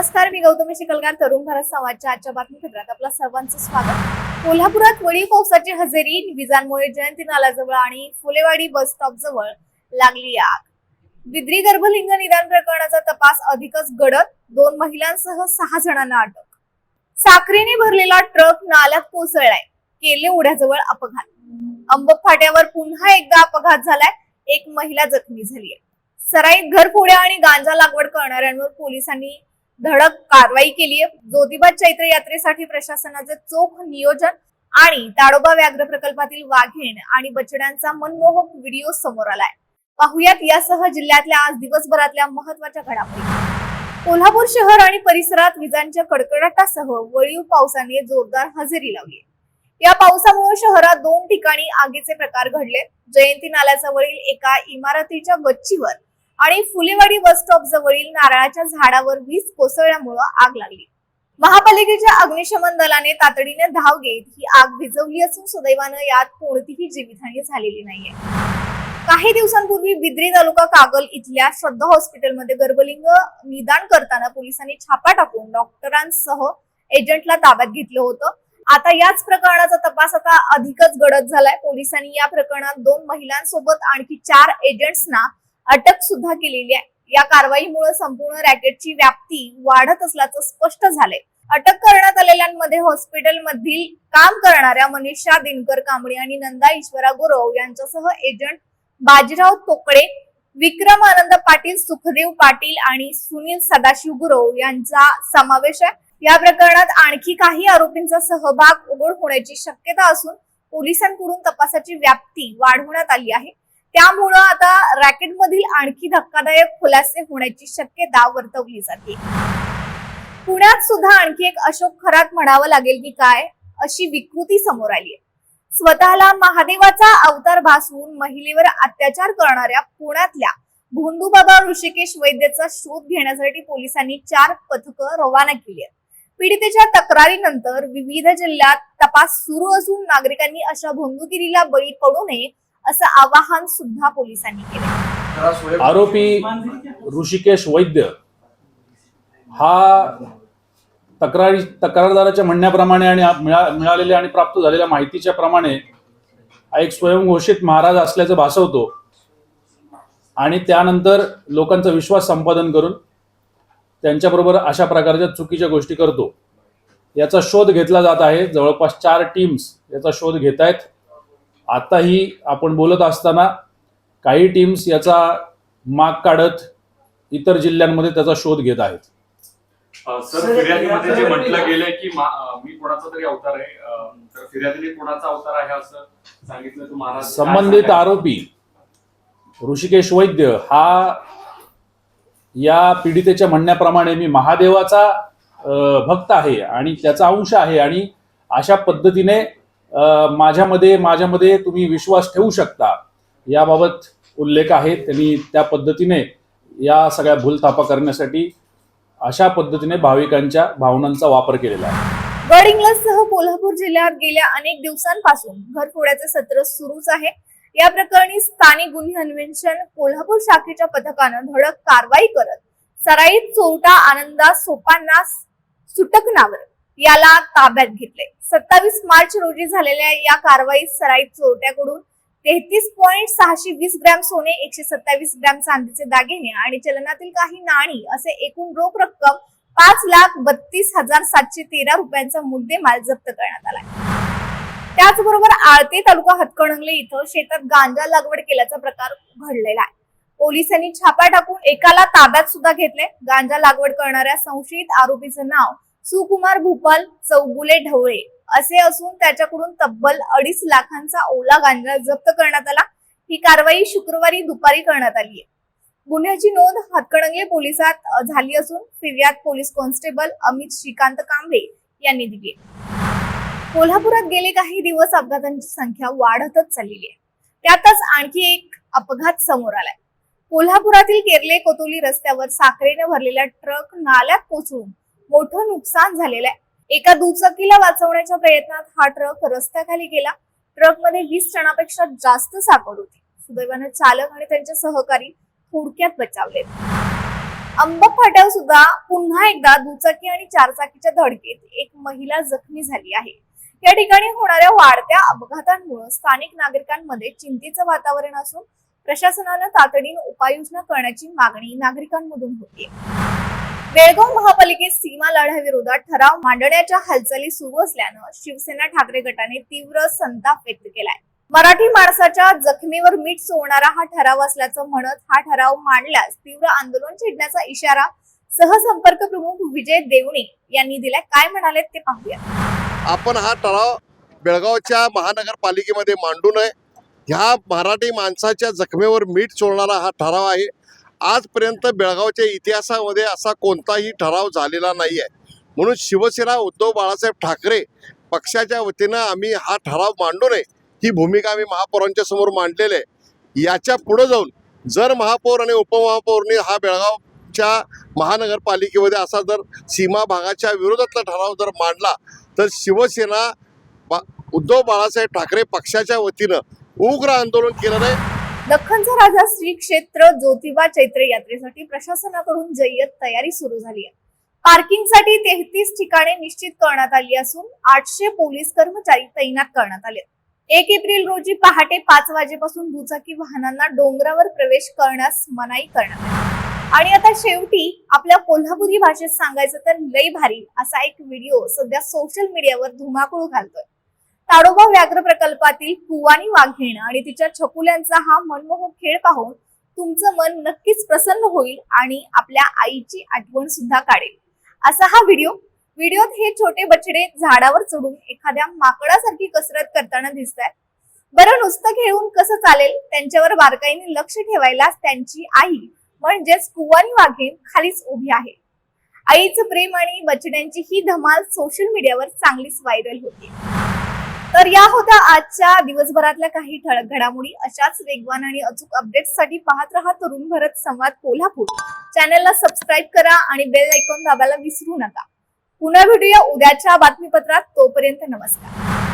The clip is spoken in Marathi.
नमस्कार, मी गौतमी शिकलगार. तरुण भारत संवादच्या आजच्या बातमीपत्रात आपलं सर्वांचं स्वागत. कोल्हापुरात वळीव पावसाची हजेरी, विजांमुळे जयंती नाल्याजवळ आणि फुलेवाडी बस स्टॉप जवळ लागली आग. बिद्री गर्भलिंग निदान प्रकरणाचा तपास अधिकच गडद, 2 महिलांसह 6 जणांना अटक. साखरेने भरलेला ट्रक नाल्यात कोसळलाय, केले ओढ्याजवळ अपघात. अंबक फाट्यावर पुन्हा एकदा अपघात झालाय, एक महिला जखमी झालीय. सराईत घरफोड्या आणि गांजा लागवड करणाऱ्यांवर पोलिसांनी धडक कारवाई केली आहे. ज्योतिबा चैत्र यात्रेसाठी प्रशासनाचे चोख नियोजन आणि ताडोबा व्याघ्र प्रकल्पातील वाघीण आणि बछड्यांचा मनमोहक व्हिडिओ समोर आलाय. पाहुयात यासह जिल्ह्यातल्या आज दिवसभरातल्या महत्त्वाच्या घडामोडी. कोल्हापूर शहर आणि परिसरात विजांच्या कडकडाटासह वळीव पावसाने जोरदार हजेरी लावली. या पावसामुळे शहरात 2 ठिकाणी आगीचे प्रकार घडले. जयंती नाल्याजवळील एका इमारतीच्या गच्चीवर आणि फुलेवाडी बस स्टॉप जवळील नारळाच्या झाडावर वीज कोसळल्यामुळे आग लागली. महापालिकेच्या अग्निशमन दलाने तातडीने धाव घेत ही आग विझवली असून सुदैवाने यात कोणतीही जीवितहानी झालेली नाहीये. काही दिवसांपूर्वी बिद्री तालुका कागल इथल्या श्रद्धा हॉस्पिटलमध्ये गर्भलिंग निदान करताना पोलिसांनी छापा टाकून डॉक्टरांसह एजंटला ताब्यात घेतलं होतं. आता याच प्रकरणाचा तपास आता अधिकच गडद झालाय. पोलिसांनी या प्रकरणात 2 महिलांसोबत आणखी 4 एजंट्सना अटक सुद्धा केलेली आहे. या कारवाईमुळे संपूर्ण रॅकेटची व्याप्ती वाढत असल्याचं स्पष्ट झालंय. अटक करण्यात आलेल्यांमध्ये हॉस्पिटलमधील काम करणाऱ्या मनीषा दिनकर कांबळे आणि नंदा ईश्वरा गुरव यांच्यासह एजंट बाजीराव तोकडे, विक्रम आनंद पाटील, सुखदेव पाटील आणि सुनील सदाशिव गुरव यांचा समावेश आहे. या प्रकरणात आणखी काही आरोपींचा सहभाग उघड होण्याची शक्यता असून पोलिसांकडून तपासाची व्याप्ती वाढवण्यात आली आहे. त्यामुळे आता रॅकेटमधील आणखी धक्कादायक खुलासे होण्याची शक्यता वर्तवली जाते. पुण्यात सुद्धा आणखी एक अशोक खरात म्हणावं लागेल की काय अशी विकृती समोर आली आहे. स्वतःला महादेवाचा अवतार भासवून महिलेवर अत्याचार करणाऱ्या पुण्यातल्या भोंदूबाबा ऋषिकेश वैद्यचा शोध घेण्यासाठी पोलिसांनी 4 पथकं रवाना केली आहेत. पीडितेच्या तक्रारीनंतर विविध जिल्ह्यात तपास सुरू असून नागरिकांनी अशा भोंदूगिरीला बळी पडू नये असं आवाहन सुद्धा पोलिसांनी केले. आरोपी ऋषिकेश वैद्य हा तक्रारदाराच्या म्हणण्याप्रमाणे आणि मिळालेल्या आणि प्राप्त झालेल्या माहितीच्या प्रमाणे हा एक स्वयंघोषित महाराज असल्याचं भासवतो आणि त्यानंतर लोकांचा विश्वास संपादन करून त्यांच्याबरोबर अशा प्रकारच्या चुकीच्या गोष्टी करतो. याचा शोध घेतला जात आहे. जवळपास 4 टीम्स याचा शोध घेत आहेत. आताही आपण बोलत असताना काही टीम्स याचा माग काढत इतर जिल्ह्यांमध्ये त्याचा शोध घेत आहेत. सर, फिर्यादीमध्ये जे म्हटलं गेलंय की मी कोणाचा तरी अवतार आहे, तर फिर्यादीने कोणाचा अवतार आहे असं सांगितलं तर महाराज. संबंधित आरोपी ऋषिकेश वैद्य हा या पीडितेच्या म्हणण्याप्रमाणे मी महादेवाचा भक्त आहे आणि त्याचा अंश आहे आणि अशा पद्धतीने माझ्यामध्ये तुम्ही विश्वास ठेवू शकता याबाबत उल्लेख आहे. त्यांनी त्या पद्धतीने या सगळ्या भूलथापा करण्यासाठी अशा पद्धतीने भाविकांच्या भावनांचा वापर केलेला आहे. गडहिंग्लजसह कोल्हापूर जिल्ह्यात गेल्या अनेक दिवसांपासून घरफोड्याचे सत्र सुरूच आहे. या प्रकरणी स्थानिक गुन्हे अन्वेषण कोल्हापूर शाखेच्या पथकानं धडक कारवाई करत सराईत चोरटा आनंदा सोपांना सुटकनावर याला ताब्यात घेतले. 27 मार्च रोजी झालेल्या या कारवाईत सराईत चोरट्याकडून 33.620 ग्रॅम सोने, 127 ग्रॅम चांदीचे दागिने आणि चलनातील काही नाणी असे एकूण रोख रक्कम 5,32,713 रुपयांचा मुद्देमाल जप्त करण्यात आला. त्याचबरोबर आळते तालुका हातकणंगले इथं शेतात गांजा लागवड केल्याचा प्रकार घडलेला आहे. पोलिसांनी छापा टाकून एकाला ताब्यात सुद्धा घेतले. गांजा लागवड करणाऱ्या संशयित आरोपीचं नाव सुकुमार भूपाल चौगुले ढवळे असे असून त्याच्याकडून तब्बल 2.5 लाखांचा ओला गांजा जप्त करण्यात आला. ही कारवाई शुक्रवारी दुपारी करण्यात आली आहे. गुन्ह्याची नोंद हातकणंगले पोलिसात झाली असून फिर्याद पोलीस कॉन्स्टेबल अमित श्रीकांत कांबळे यांनी दिली. कोल्हापुरात गेले काही दिवस अपघातांची संख्या वाढतच चाललेली आहे. त्यातच आणखी एक अपघात समोर आलाय. कोल्हापुरातील केर्ले कोतोली रस्त्यावर साखरेने भरलेला ट्रक नाल्यात कोसळून मोठं नुकसान झालेलं आहे. एका दुचाकीला वाचवण्याच्या प्रयत्नात हा ट्रक रस्त्याखाली गेला. ट्रकमध्ये 20 टनापेक्षा जास्त साखर होती. सुदैवाने चालक आणि त्यांचे सहकारी थोडक्यात बचावले. अंब फाट्यावर सुद्धा पुन्हा एकदा दुचाकी आणि चारचाकीच्या धडकेत एक महिला जखमी झाली आहे. या ठिकाणी होणाऱ्या वाढत्या अपघातांमुळे स्थानिक नागरिकांमध्ये चिंतेचं वातावरण असून प्रशासनानं तातडीने उपाययोजना करण्याची मागणी नागरिकांमधून होती. बेळगाव महापालिकेत सीमा लढ्याविरोधात ठराव मांडण्याच्या हालचाली सुरू असल्यानं शिवसेना ठाकरे गटाने तीव्र संताप व्यक्त केलाय. मराठी माणसाच्या जखमीवर मीठ चोळणारा हा ठराव असल्याचं म्हणत हा ठराव मांडल्यास तीव्र आंदोलन छेडण्याचा इशारा सहसंपर्क प्रमुख विजय देवणे यांनी दिलाय. काय म्हणाले ते पाहूया. आपण हा ठराव बेळगावच्या महानगरपालिकेमध्ये मांडू नये. ह्या मराठी माणसाच्या जखमेवर मीठ चोळणारा हा ठराव आहे. आजपर्यंत बेळगावच्या इतिहासामध्ये असा कोणताही ठराव झालेला नाही आहे. म्हणून शिवसेना उद्धव बाळासाहेब ठाकरे पक्षाच्या वतीनं आम्ही हा ठराव मांडू नये ही भूमिका आम्ही महापौरांच्या समोर मांडलेली आहे. याच्या पुढे जाऊन जर महापौर आणि उपमहापौरनी हा बेळगावच्या महानगरपालिकेमध्ये असा जर सीमा भागाच्या विरोधातला ठराव जर मांडला तर शिवसेना उद्धव बाळासाहेब ठाकरे पक्षाच्या वतीनं उग्र आंदोलन केलं नाही. दख्खनचा राजा श्री क्षेत्र ज्योतिबा चैत्र यात्रेसाठी प्रशासनाकडून जय्यत तयारी सुरू झाली आहे. पार्किंगसाठी 33 ठिकाणे निश्चित करण्यात आली असून 800 पोलीस कर्मचारी तैनात करण्यात आले. 1 एप्रिल रोजी पहाटे 5 वाजेपासून दुचाकी वाहनांना डोंगरावर प्रवेश करण्यास मनाई करण्यात आली. आणि आता शेवटी आपल्या कोल्हापुरी भाषेत सांगायचं तर लई भारी असा एक व्हिडिओ सध्या सोशल मीडियावर धुमाकूळ घालतोय. ताडोबा व्याघ्र प्रकल्पातील कुवानी वाघीण आणि तिच्या छकुल्यांचा हा मनमोहक खेळ पाहून तुमचं मन नक्कीच प्रसन्न होईल आणि आपल्या आईची आठवण सुद्धा काढेल असा हा व्हिडिओत हे छोटे बछडे झाडावर चढून एखाद्या माकडासारखी कसरत करताना दिसतात. बरं, नुसतं खेळून कसं चालेल, त्यांच्यावर बारकाईने लक्ष ठेवायला त्यांची आई म्हणजेच कुवानी वाघीण खालीच उभी आहे. आईचं प्रेम आणि बछड्यांची ही धमाल सोशल मीडियावर चांगलीच व्हायरल होती. तर या होत्या आजच्या दिवसभरातल्या काही ठळक घडामोडी. अशाच वेगवान आणि अचूक अपडेट्ससाठी पाहत रहा तरुण भारत संवाद कोल्हापूर. चॅनलला सबस्क्राईब करा आणि बेल आयकॉन दाबायला विसरू नका. पुन्हा भेटूया उद्याच्या बातमीपत्रात. तोपर्यंत नमस्कार.